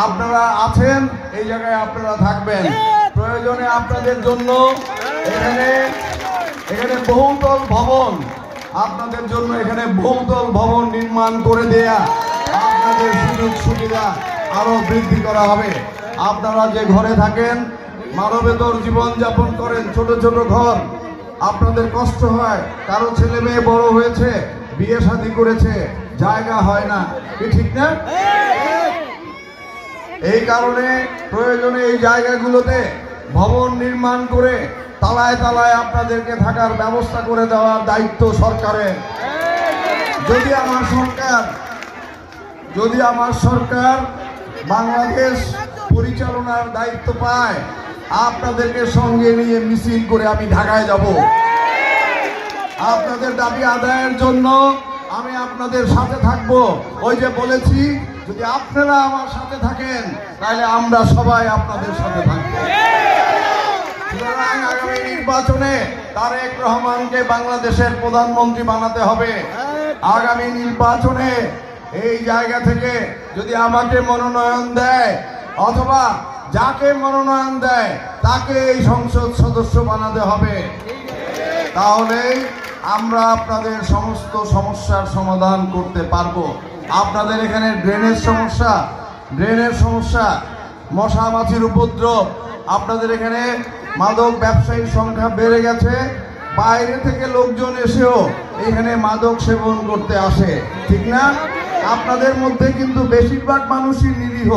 আপনারা আছেন, এই জায়গায় আপনারা থাকবেন। প্রয়োজনে আপনাদের জন্য এখানে বহুতল ভবন, আপনাদের জন্য এখানে বহুতল ভবন নির্মাণ করে দেয়া, আপনাদের সুযোগ সুবিধা আরো বৃদ্ধি করা হবে। আপনারা যে ঘরে থাকেন, মানবেতর জীবন যাপন করেন, ছোট ছোট ঘর, আপনাদের কষ্ট হয়, কারো ছেলে মেয়ে বড় হয়েছে, বিয়ে শাদী করেছে, জায়গা হয় না, কি ঠিক না? এই কারণে প্রয়োজনে এই জায়গাগুলোতে ভবন নির্মাণ করে তালায় তালায় আপনাদেরকে থাকার ব্যবস্থা করে দেওয়ার দায়িত্ব সরকারের। যদি আমার সরকার বাংলাদেশ পরিচালনার দায়িত্ব পায়, আপনাদেরকে সঙ্গে নিয়ে মিছিল করে আমি ঢাকায় যাব। আপনাদের দাবি আদায়ের জন্য আমি আপনাদের সাথে থাকব। ওই যে বলেছি, যদি আপনারা আমার সাথে থাকেন তাহলে আমরা সবাই আপনাদের সাথে থাকব। সুতরাং আগামী নির্বাচনে তারেক রহমানকে বাংলাদেশের প্রধানমন্ত্রী বানাতে হবে। আগামী নির্বাচনে এই জায়গা থেকে যদি আমাকে মনোনয়ন দেয়, অথবা যাকে মনোনয়ন দেয় তাকে এই সংসদ সদস্য বানাতে হবে। তাহলেই আমরা আপনাদের সমস্ত সমস্যার সমাধান করতে পারবো। আপনাদের এখানে ড্রেনের সমস্যা, মশা মাছির উপদ্রব, আপনাদের এখানে মাদক ব্যবসায়ীর সংখ্যা বেড়ে গেছে, বাইরে থেকে লোকজন এসেও এখানে মাদক সেবন করতে আসে, ঠিক না? আপনাদের মধ্যে কিন্তু বেশিরভাগ মানুষই নিরীহ,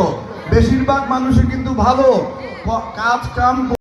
বেশিরভাগ মানুষই কিন্তু ভালো কাজ কাম